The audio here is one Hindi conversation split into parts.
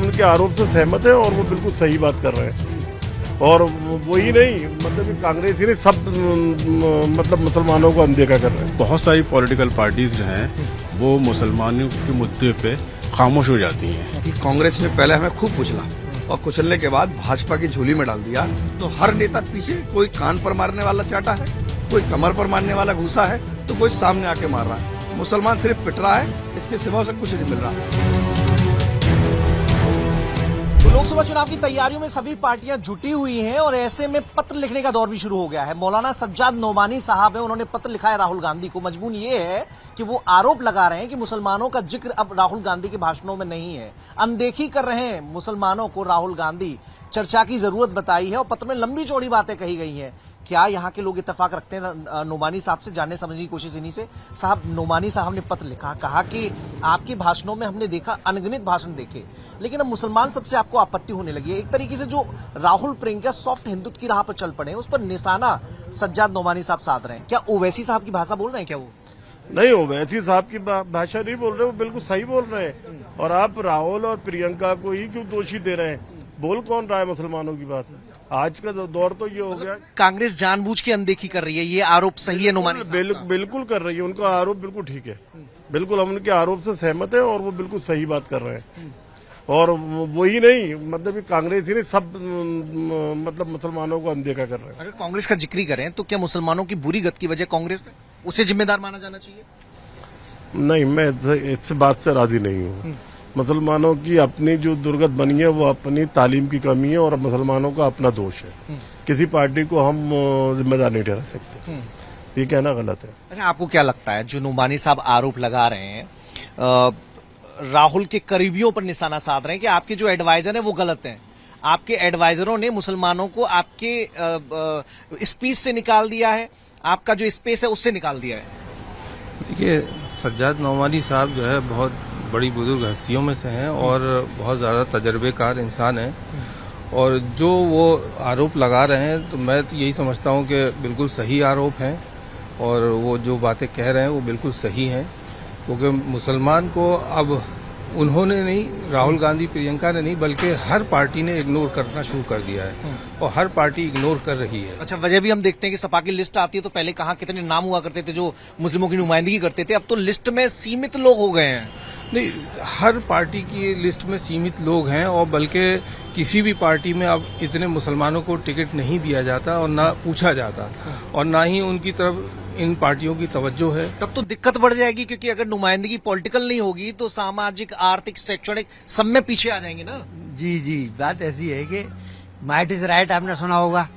हम उनके आरोप से सहमत हैं और वो बिल्कुल सही बात कर रहे हैं। और वही नहीं, मतलब कांग्रेस ही नहीं, सब मतलब मुसलमानों को अनदेखा कर रहे हैं। बहुत सारी पॉलिटिकल पार्टीज जो हैं वो मुसलमानों के मुद्दे पे खामोश हो जाती हैं। कि कांग्रेस ने पहले हमें खूब कुचला और कुचलने के बाद भाजपा की झोली में डाल दिया। तो हर नेता पीछे, कोई कान पर मारने वाला चाटा है, कोई कमर पर मारने वाला घुसा है, तो कोई सामने आके मार रहा है। मुसलमान सिर्फ पिट रहा है, इसके सिवा उसे कुछ नहीं मिल रहा। लोकसभा चुनाव की तैयारियों में सभी पार्टियां जुटी हुई हैं और ऐसे में पत्र लिखने का दौर भी शुरू हो गया है। मौलाना सज्जाद नोमानी साहब हैं, उन्होंने पत्र लिखा है राहुल गांधी को। मजबूर ये है कि वो आरोप लगा रहे हैं कि मुसलमानों का जिक्र अब राहुल गांधी के भाषणों में नहीं है, अनदेखी कर रहे हैं मुसलमानों को राहुल गांधी। चर्चा की जरूरत बताई है और पत्र में लंबी चौड़ी बातें कही गई हैं। क्या यहाँ के लोग इत्तेफाक रखते हैं नोमानी साहब से? जानने समझने की कोशिश इन्हीं से। साहब, नोमानी साहब ने पत्र लिखा, कहा कि आपके भाषणों में हमने देखा, अनगिनत भाषण देखे, लेकिन अब मुसलमान सबसे आपको आपत्ति होने लगी है। एक तरीके से जो राहुल प्रियंका सॉफ्ट हिंदुत्व की राह पर चल पड़े हैं, उस पर निशाना सज्जाद नोमानी साहब साध रहे हैं। क्या ओवैसी साहब की भाषा बोल रहे हैं क्या वो? नहीं, ओवैसी साहब की भाषा नहीं बोल रहे, वो बिल्कुल सही बोल रहे हैं। और आप राहुल और प्रियंका को ही क्यों दोषी दे रहे हैं? बोल कौन रहा है मुसलमानों की बात? आज का दौर तो ये हो गया। कांग्रेस जानबूझ के अनदेखी कर रही है, ये आरोप सही है नोमानी साहब? बिल्कुल कर रही है, उनका आरोप बिल्कुल ठीक है। बिल्कुल हम उनके आरोप से सहमत हैं और वो बिल्कुल सही बात कर रहे हैं। और वही नहीं, मतलब कांग्रेस ही नहीं, सब मतलब मुसलमानों को अनदेखा कर रहे हैं। अगर कांग्रेस का जिक्र करें तो क्या मुसलमानों की बुरी गत की वजह कांग्रेस है, उसे जिम्मेदार माना जाना चाहिए? नहीं, मैं इस बात से राजी नहीं हूँ। मुसलमानों की अपनी जो दुर्गत बनी है वो अपनी तालीम की कमी है और मुसलमानों का अपना दोष है। किसी पार्टी को हम जिम्मेदार नहीं ठहरा सकते, ये कहना गलत है। अच्छा, आपको क्या लगता है जो नोमानी साहब आरोप लगा रहे हैं, राहुल के करीबियों पर निशाना साध रहे हैं कि आपके जो एडवाइजर हैं वो गलत हैं, आपके एडवाइजरों ने मुसलमानों को आपके स्पीच से निकाल दिया है, आपका जो स्पेस है उससे निकाल दिया है? देखिए, सज्जाद नोमानी साहब जो है बहुत बड़ी बुजुर्ग हस्तियों में से हैं और बहुत ज़्यादा तजर्बेकार इंसान हैं। और जो वो आरोप लगा रहे हैं तो मैं तो यही समझता हूँ कि बिल्कुल सही आरोप हैं और वो जो बातें कह रहे हैं वो बिल्कुल सही हैं। क्योंकि मुसलमान को अब उन्होंने नहीं, राहुल गांधी प्रियंका ने नहीं, बल्कि हर पार्टी ने इग्नोर करना शुरू कर दिया है और हर पार्टी इग्नोर कर रही है। अच्छा, वजह भी हम देखते हैं कि सपा की लिस्ट आती है तो पहले कहाँ कितने नाम हुआ करते थे जो मुस्लिमों की नुमाइंदगी करते थे, अब तो लिस्ट में सीमित लोग हो गए हैं। नहीं, हर पार्टी की लिस्ट में सीमित लोग हैं और बल्कि किसी भी पार्टी में अब इतने मुसलमानों को टिकट नहीं दिया जाता और ना पूछा जाता और ना ही उनकी तरफ इन पार्टियों की तवज्जो है। तब तो दिक्कत बढ़ जाएगी, क्योंकि अगर नुमाइंदगी पॉलिटिकल नहीं होगी तो सामाजिक, आर्थिक, शैक्षणिक सब में पीछे आ जाएंगे ना। जी जी, बात ऐसी है कि माइट इज राइट, आपने सुना होगा।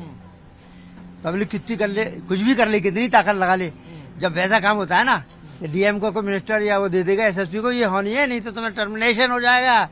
पब्लिक कितनी कर ले, कुछ भी कर ले, कितनी ताकत लगा ले, जब वैसा काम होता है ना, डीएम को मिनिस्टर या वो दे देगा एसएसपी को, ये होनी है, नहीं तो तुम्हें टर्मिनेशन हो जाएगा,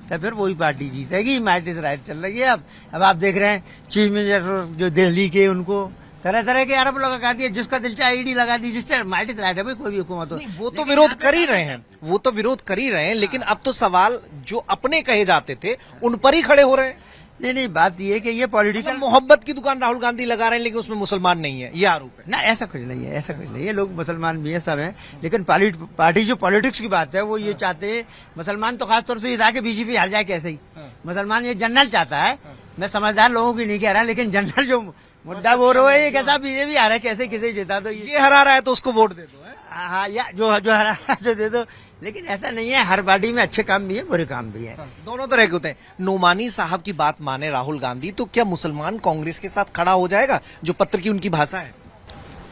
तो फिर वही पार्टी जीतेगी। माइट इज राइट चल रही है। अब आप देख रहे हैं चीफ मिनिस्टर जो दिल्ली के, उनको तरह तरह के आरोप लगा दिए, जिसका दिल चाहे ईडी लगा दी, जिससे माइट इज राइट है भाई, कोई भी हुकूमत हो। वो तो विरोध कर ही रहे हैं, वो तो विरोध कर ही रहे हैं, लेकिन अब तो सवाल जो अपने कहे जाते थे उन पर ही खड़े हो रहे हैं। नहीं, बात ये है कि ये पॉलिटिकल मोहब्बत की दुकान राहुल गांधी लगा रहे हैं लेकिन उसमें मुसलमान नहीं है, ये आरोप है ना। ऐसा कुछ नहीं है, ऐसा कुछ नहीं है, लोग मुसलमान भी है, सब है, लेकिन पार्टी जो पॉलिटिक्स की बात है वो ये चाहते हैं, मुसलमान तो खासतौर से ये था कि बीजेपी हार जाए कैसे ही। मुसलमान ये जनरल चाहता है, मैं समझदार लोगों की नहीं कह रहा, लेकिन जनरल जो मुद्दा बोल रहे हैं, ये कैसा बीजेपी हारा है, कैसे किसे जिता दो, ये हरा रहा है तो उसको वोट दे दो। हाँ, या जो हरा जो दे दो, लेकिन ऐसा नहीं है, हर पार्टी में अच्छे काम भी है, बुरे काम भी है, दोनों तरह के होते हैं। नोमानी साहब की बात माने राहुल गांधी तो क्या मुसलमान कांग्रेस के साथ खड़ा हो जाएगा, जो पत्र की उनकी भाषा है?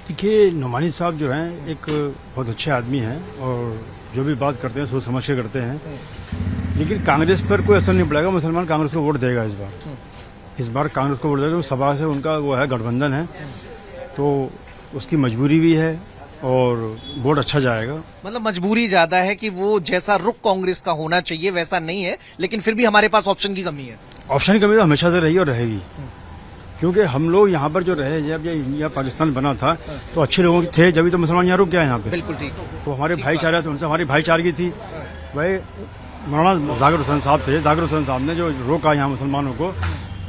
देखिए, नोमानी साहब जो हैं एक बहुत अच्छे आदमी हैं और जो भी बात करते हैं सोच समझ के करते हैं, लेकिन कांग्रेस पर कोई असर नहीं पड़ेगा। मुसलमान कांग्रेस को वोट देगा इस बार कांग्रेस को वोट देगा। सभा से उनका वो है, गठबंधन है, तो उसकी मजबूरी भी है और वोट अच्छा जाएगा। मतलब मजबूरी ज्यादा है कि वो जैसा रुख कांग्रेस का होना चाहिए वैसा नहीं है, लेकिन फिर भी हमारे पास ऑप्शन की कमी है। ऑप्शन की कमी तो हमेशा से रही और रहेगी, क्योंकि हम लोग यहाँ पर जो रहे, जब ये इंडिया पाकिस्तान बना था तो अच्छे लोगों के थे, जब तो मुसलमान यहाँ रुक गया यहाँ पे। बिल्कुल ठीक। तो हमारे भाईचारा थे, उनसे हमारी भाईचारगी थी। भाई मौलाना जाकिर हुसैन साहब थे, जाकिर हुसैन साहब ने जो रोका यहाँ मुसलमानों को,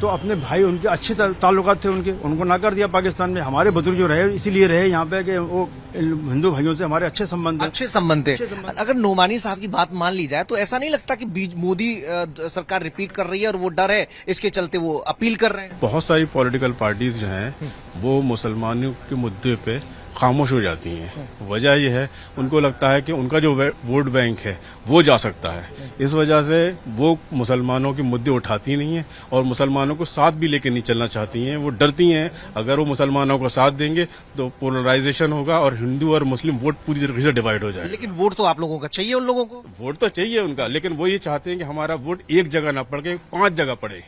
तो अपने भाई उनके अच्छे ताल्लुकात थे उनको ना कर दिया पाकिस्तान में। हमारे बुजुर्ग जो रहे इसीलिए रहे यहाँ पे कि वो हिंदू भाइयों से हमारे अच्छे संबंध हैं। अच्छे संबंध है। अगर नोमानी साहब की बात मान ली जाए तो ऐसा नहीं लगता कि मोदी सरकार रिपीट कर रही है और वो डर है इसके चलते वो अपील कर रहे हैं? बहुत सारी पॉलिटिकल पार्टीज जो हैं वो मुसलमानों के मुद्दे पे खामोश हो जाती हैं। वजह यह है उनको लगता है कि उनका जो वोट बैंक है वो जा सकता है, इस वजह से वो मुसलमानों के मुद्दे उठाती नहीं है और मुसलमानों को साथ भी लेके नहीं चलना चाहती हैं। वो डरती हैं अगर वो मुसलमानों को साथ देंगे तो पोलराइजेशन होगा और हिंदू और मुस्लिम वोट पूरी तरीके से डिवाइड हो जाएगा। लेकिन वोट तो आप लोगों का चाहिए, उन लोगों को वोट तो चाहिए उनका, लेकिन वो ये चाहते हैं कि हमारा वोट एक जगह ना पड़ के 5 जगह पड़े,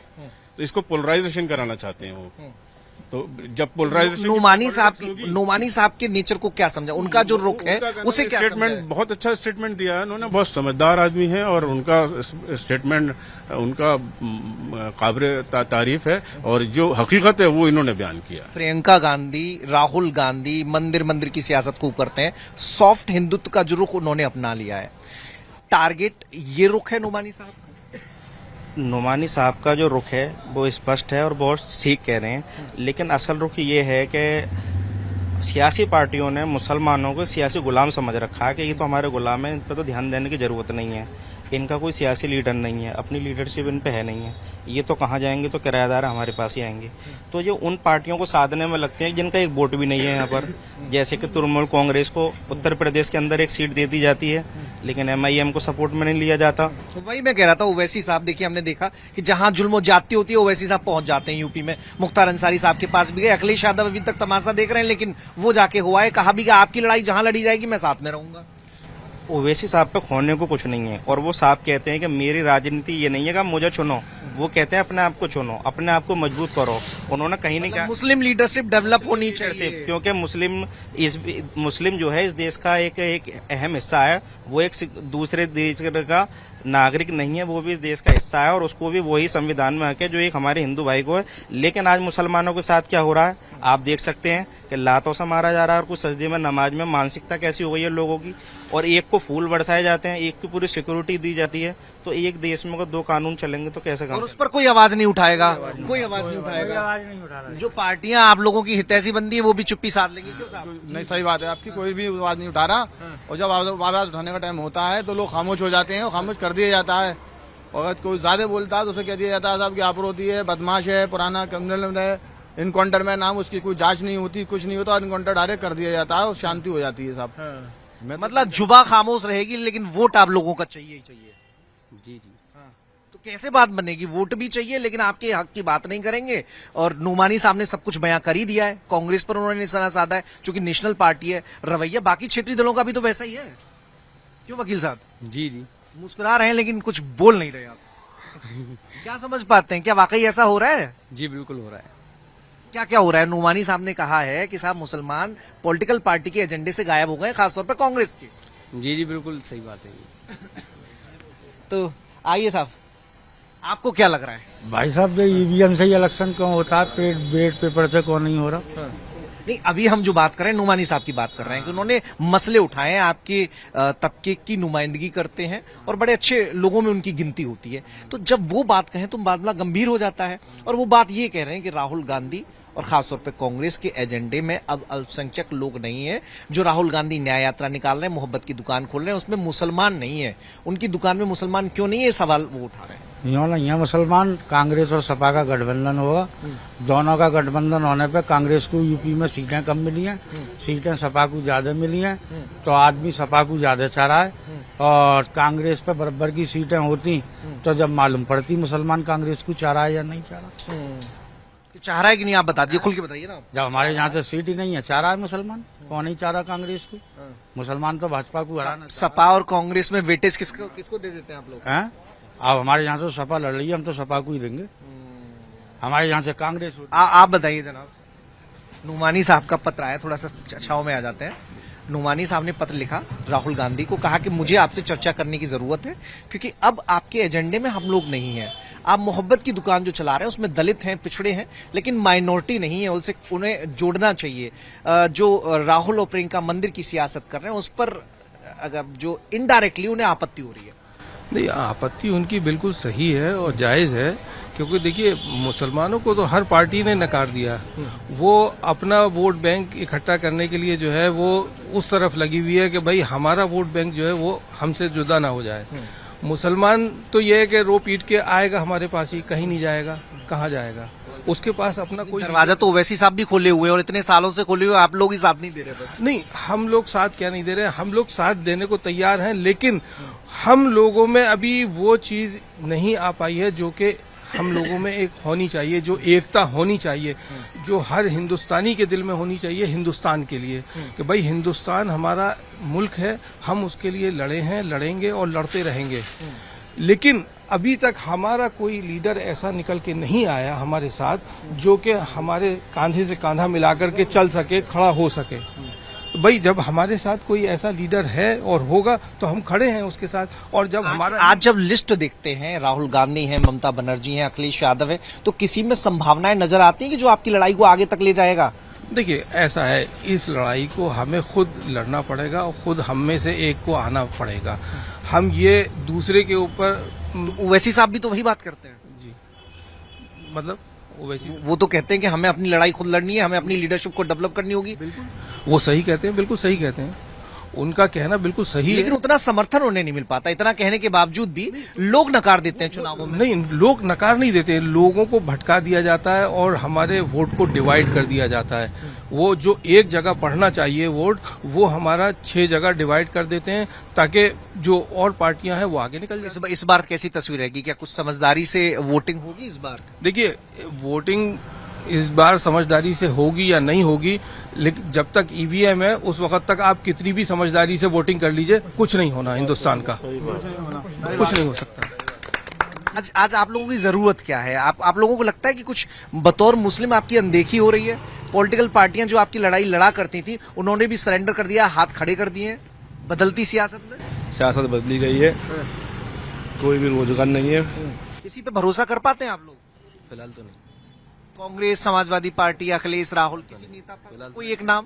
तो इसको पोलराइजेशन कराना चाहते हैं वो। तो जब पोलराइजेशन नोमानी साहब के नेचर को क्या समझा, उनका जो रुख है उसे क्या स्टेटमेंट, बहुत अच्छा स्टेटमेंट दिया है उन्होंने, बहुत समझदार आदमी है और उनका स्टेटमेंट उनका काबिल तारीफ है और जो हकीकत है वो इन्होंने बयान किया। प्रियंका गांधी, राहुल गांधी मंदिर की सियासत खूब करते हैं, सॉफ्ट हिंदुत्व का जो रुख उन्होंने अपना लिया है। टारगेट ये रुख है नोमानी साहब? नोमानी साहब का जो रुख है वो स्पष्ट है और बहुत ठीक कह रहे हैं, लेकिन असल रुख ये है कि सियासी पार्टियों ने मुसलमानों को सियासी गुलाम समझ रखा है कि ये तो हमारे गुलाम हैं, इन पर तो ध्यान देने की जरूरत नहीं है। इनका कोई सियासी लीडर नहीं है, अपनी लीडरशिप इन पे है नहीं है, ये तो कहाँ जाएंगे, तो किराएदार हमारे पास ही आएंगे। तो ये उन पार्टियों को साधने में लगते हैं जिनका एक वोट भी नहीं है यहाँ पर, जैसे कि तृणमूल कांग्रेस को उत्तर प्रदेश के अंदर एक सीट दे दी जाती है लेकिन MIM को सपोर्ट में नहीं लिया जाता। तो वही मैं कह रहा था, ओवैसी साहब देखिए हमने देखा कि जहां जुल्म और ज्यादती होती है ओवैसी साहब पहुंच जाते हैं यूपी में। मुख्तार अंसारी साहब के पास भी गए, अखिलेश यादव अभी तक तमाशा देख रहे हैं, लेकिन वो जाके हुआ है, कहा भी कि आपकी लड़ाई जहां लड़ी जाएगी मैं साथ में रहूंगा। ओवैसी साहब पे खोने को कुछ नहीं है और वो साहब कहते हैं कि मेरी राजनीति ये नहीं है कि मुझे चुनो, वो कहते हैं अपने आप को चुनो, अपने आप को मजबूत करो। उन्होंने कहीं नहीं कहा मुस्लिम लीडरशिप डेवलप होनी चाहिए, क्योंकि मुस्लिम जो है इस देश का एक अहम हिस्सा है, वो एक दूसरे देश का नागरिक नहीं है, वो भी इस देश का हिस्सा है और उसको भी वही संविधान में हक है जो एक हमारे हिंदू भाई को है। लेकिन आज मुसलमानों के साथ क्या हो रहा है आप देख सकते हैं कि लातों से मारा जा रहा है और कुछ सजदे में नमाज में मानसिकता कैसी हो गई है लोगों की, और एक को फूल बरसाए जाते हैं, एक की पूरी सिक्योरिटी दी जाती है। तो एक देश में अगर 2 कानून चलेंगे तो कैसे काम? और उस पर कोई आवाज नहीं उठाएगा, कोई आवाज नहीं उठाएगा। जो पार्टियां आप लोगों की हितैषी बंदी है वो भी चुप्पी साध लेंगी। क्यों साहब? नहीं, सही बात है आपकी, कोई भी आवाज नहीं उठा रहा और जब आवाज उठाने का टाइम होता है तो लोग खामोश हो जाते हैं और खामोश कर दिया जाता है। और अगर कोई ज्यादा बोलता है तो उसे कह दिया जाता है साहब की आपरोती है, बदमाश है, पुराना क्रिमिनल है, इनकाउंटर में नाम, उसकी कोई जांच नहीं होती, कुछ नहीं होता, इनकाउंटर डायरेक्ट कर दिया जाता है और शांति हो जाती है साहब। मतलब जुबा खामोश रहेगी लेकिन वोट आप लोगों का चाहिए ही चाहिए। जी। तो कैसे बात बनेगी? वोट भी चाहिए लेकिन आपके हक की बात नहीं करेंगे। और नोमानी साहब ने सब कुछ बयां कर ही दिया है, कांग्रेस पर उन्होंने निशाना साधा है क्योंकि नेशनल पार्टी है। रवैया बाकी क्षेत्रीय दलों का भी तो वैसा ही है। क्यों वकील साहब? जी। मुस्कुरा रहे हैं लेकिन कुछ बोल नहीं रहे आप। क्या समझ पाते हैं, क्या वाकई ऐसा हो रहा है? जी बिल्कुल हो रहा है। क्या क्या हो रहा है? नोमानी साहब ने कहा है कि साहब मुसलमान पॉलिटिकल पार्टी के एजेंडे से गायब हो गए, खासतौर पर कांग्रेस के। जी बिल्कुल सही बात है। तो आइए साहब, आपको क्या लग रहा है? भाई साहब ये EVM से ही इलेक्शन क्यों होता है, बैलेट पेपर से क्यों नहीं हो रहा? नहीं, अभी हम जो बात कर रहे हैं नोमानी साहब की बात कर रहे हैं कि उन्होंने मसले उठाए हैं, आपके तबके की नुमाइंदगी करते हैं और बड़े अच्छे लोगों में उनकी गिनती होती है। तो जब वो बात कहें तो मामला गंभीर हो जाता है। और वो बात ये कह रहे हैं कि राहुल गांधी और खासतौर पे कांग्रेस के एजेंडे में अब अल्पसंख्यक लोग नहीं है। जो राहुल गांधी न्याय यात्रा निकाल रहे हैं, मोहब्बत की दुकान खोल रहे हैं, उसमें मुसलमान नहीं है। उनकी दुकान में मुसलमान क्यों नहीं है, ये सवाल वो उठा रहे हैं। यहाँ मुसलमान, कांग्रेस और सपा का गठबंधन होगा। दोनों का गठबंधन होने पे कांग्रेस को यूपी में सीटें कम मिली हैं, सीटें सपा को ज्यादा मिली हैं, तो आदमी सपा को ज्यादा चाह रहा है। और कांग्रेस पे बराबर की सीटें होती तो जब मालूम पड़ती मुसलमान कांग्रेस को चाह रहा है या नहीं चाह रहा। चाह रहा है कि नहीं, आप बता दिए, खुल के बताइए ना। जब हमारे यहाँ से सीट ही नहीं है, चाह रहा है मुसलमान, कौन नहीं चाह रहा कांग्रेस को? मुसलमान तो भाजपा को हराना। सपा और कांग्रेस में वेटेज किसको दे देते हैं आप लोग? हैं? अब हमारे यहाँ से सपा लड़ रही है, हम तो सपा को ही देंगे। हमारे यहाँ से कांग्रेस आप बताइए जनाब। नोमानी साहब का पत्र आया, थोड़ा सा छाव में आ जाते हैं। नोमानी साहब ने पत्र लिखा राहुल गांधी को, कहा कि मुझे आपसे चर्चा करने की जरूरत है क्योंकि अब आपके एजेंडे में हम लोग नहीं हैं। आप मोहब्बत की दुकान जो चला रहे हैं उसमें दलित हैं, पिछड़े हैं, लेकिन माइनॉरिटी नहीं है, उसे उन्हें जोड़ना चाहिए। जो राहुल और प्रियंका मंदिर की सियासत कर रहे हैं उस पर अगर जो इनडायरेक्टली उन्हें आपत्ति हो रही है। नहीं, आपत्ति उनकी बिल्कुल सही है और जायज़ है कि क्योंकि देखिए मुसलमानों को तो हर पार्टी ने नकार दिया। वो अपना वोट बैंक इकट्ठा करने के लिए जो है वो उस तरफ लगी हुई है कि भाई हमारा वोट बैंक जो है वो हमसे जुदा ना हो जाए। मुसलमान तो ये है कि रो पीट के आएगा हमारे पास ही, कहीं नहीं जाएगा, कहाँ जाएगा, उसके पास अपना कोई दरवाजा तो ओवैसी साहब भी खोले हुए हैं और इतने सालों से खोले हुए, आप लोग ही साथ नहीं दे रहे थे। नहीं, हम लोग साथ क्या नहीं दे रहे, हम लोग साथ देने को तैयार हैं, लेकिन हम लोगों में अभी वो चीज नहीं आ पाई है जो कि हम लोगों में एक होनी चाहिए, जो एकता होनी चाहिए, जो हर हिंदुस्तानी के दिल में होनी चाहिए हिंदुस्तान के लिए, कि भाई हिंदुस्तान हमारा मुल्क है, हम उसके लिए लड़े हैं, लड़ेंगे और लड़ते रहेंगे। लेकिन अभी तक हमारा कोई लीडर ऐसा निकल के नहीं आया हमारे साथ जो कि हमारे कांधे से कांधा मिलाकर के चल सके, खड़ा हो सके। भाई जब हमारे साथ कोई ऐसा लीडर है और होगा तो हम खड़े हैं उसके साथ। और जब हमारा आज जब लिस्ट देखते हैं, राहुल गांधी हैं, ममता बनर्जी हैं, अखिलेश यादव है, तो किसी में संभावनाएं नजर आती हैं कि जो आपकी लड़ाई को आगे तक ले जाएगा? देखिए ऐसा है, इस लड़ाई को हमें खुद लड़ना पड़ेगा और खुद हम में से एक को आना पड़ेगा। हम ये दूसरे के ऊपर ओवैसी साहब भी तो वही बात करते हैं जी, मतलब ओवैसी वो तो कहते हैं कि हमें अपनी लड़ाई खुद लड़नी है, हमें अपनी लीडरशिप को डेवलप करनी होगी। वो सही कहते हैं, बिल्कुल सही कहते हैं, उनका कहना बिल्कुल सही लेकिन है। उतना समर्थन उन्हें नहीं मिल पाता। इतना कहने के बावजूद भी लोग नकार देते हैं चुनावों में। नहीं, लोग नकार नहीं देते, लोगों को भटका दिया जाता है और हमारे वोट को डिवाइड कर दिया जाता है। वो जो एक जगह पढ़ना चाहिए वोट, वो हमारा 6 जगह डिवाइड कर देते हैं ताकि जो और पार्टियां हैं वो आगे निकल जाए। इस बार कैसी तस्वीर रहेगी? क्या कुछ समझदारी से वोटिंग होगी इस बार? देखिए वोटिंग इस बार समझदारी से होगी या नहीं होगी, लेकिन जब तक ईवीएम है उस वक्त तक आप कितनी भी समझदारी से वोटिंग कर लीजिए, कुछ नहीं होना हिंदुस्तान का, कुछ नहीं हो सकता। आज आप लोगों की जरूरत क्या है? आप लोगों को लगता है कि कुछ बतौर मुस्लिम आपकी अनदेखी हो रही है? पॉलिटिकल पार्टियां जो आपकी लड़ाई लड़ा करती थी उन्होंने भी सरेंडर कर दिया, हाथ खड़े कर दिए बदलती सियासत में? सियासत बदली गई है, कोई भी रोजगार नहीं है। किसी पे भरोसा कर पाते हैं आप लोग? फिलहाल तो नहीं। कांग्रेस, समाजवादी पार्टी, अखिलेश, राहुल, किसी नेता पर कोई एक नाम?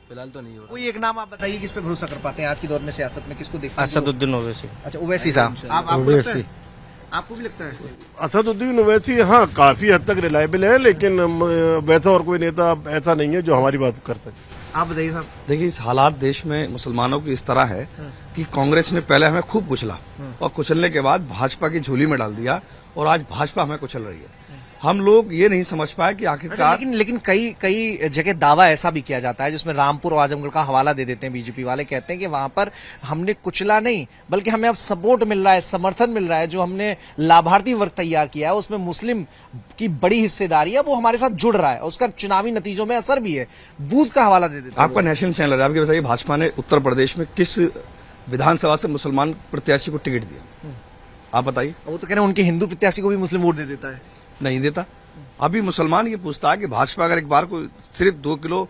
फिलहाल तो नहीं हो कोई एक नाम आप बताइए किस पे भरोसा कर पाते हैं आज के दौर में सियासत में? किसको देखते हैं? असदुद्दीन ओवैसी। अच्छा, ओवैसी साहब। आपको लगता है? आपको भी लगता है? असदुद्दीन ओवैसी हाँ काफी हद तक रिलायबल है, लेकिन वैसा और कोई नेता ऐसा नहीं है जो हमारी बात कर सके। आप बताइए साहब। देखिए इस हालात देश में मुसलमानों की इस तरह है कि कांग्रेस ने पहले हमें खूब कुचला और कुचलने के बाद भाजपा की झोली में डाल दिया और आज भाजपा हमें कुचल रही है। हम लोग ये नहीं समझ पाए कि आखिरकार लेकिन कई जगह दावा ऐसा भी किया जाता है जिसमें रामपुर और आजमगढ़ का हवाला दे देते हैं बीजेपी वाले, कहते हैं कि वहां पर हमने कुचला नहीं बल्कि हमें अब सपोर्ट मिल रहा है, समर्थन मिल रहा है। जो हमने लाभार्थी वर्ग तैयार किया है उसमें मुस्लिम की बड़ी हिस्सेदारी है, वो हमारे साथ जुड़ रहा है, उसका चुनावी नतीजों में असर भी है। बूथ का हवाला दे देते हैं। आपका नेशनल चैनल है, आपके बताइए भाजपा ने उत्तर प्रदेश में किस विधानसभा से मुसलमान प्रत्याशी को टिकट दिया? आप बताइए। वो तो कह रहे हैं उनके हिंदू प्रत्याशी को भी मुस्लिम वोट दे देता है। नहीं देता। अभी मुसलमान ये पूछता है कि भाजपा अगर एक बार को सिर्फ 2 किलो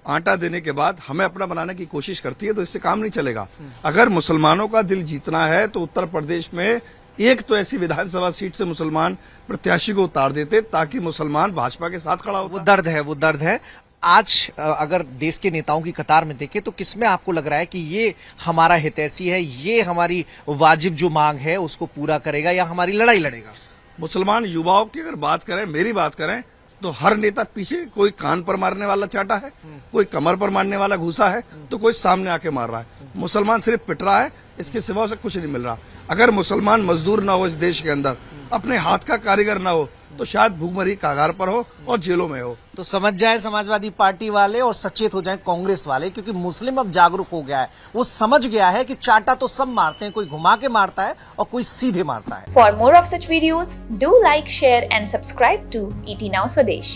आटा देने के बाद हमें अपना बनाने की कोशिश करती है तो इससे काम नहीं चलेगा। अगर मुसलमानों का दिल जीतना है तो उत्तर प्रदेश में एक तो ऐसी विधानसभा सीट से मुसलमान प्रत्याशी को उतार देते ताकि मुसलमान भाजपा के साथ खड़ा होता। वो दर्द है। आज अगर देश के नेताओं की कतार में देखें तो किसमें आपको लग रहा है कि ये हमारा हितैषी है, ये हमारी वाजिब जो मांग है उसको पूरा करेगा या हमारी लड़ाई लड़ेगा? मुसलमान युवाओं की अगर बात करें, मेरी बात करें, तो हर नेता पीछे कोई कान पर मारने वाला चाटा है, कोई कमर पर मारने वाला घुसा है, तो कोई सामने आके मार रहा है। मुसलमान सिर्फ पिट रहा है, इसके सिवा उसे कुछ नहीं मिल रहा। अगर मुसलमान मजदूर ना हो इस देश के अंदर, अपने हाथ का कारीगर ना हो, तो शायद भूखमरी कागार पर हो और जेलों में हो। तो समझ जाए समाजवादी पार्टी वाले और सचेत हो जाए कांग्रेस वाले, क्योंकि मुस्लिम अब जागरूक हो गया है। वो समझ गया है कि चाटा तो सब मारते हैं, कोई घुमा के मारता है और कोई सीधे मारता है। For more of such videos, do like, share and subscribe to ET Now Swadesh.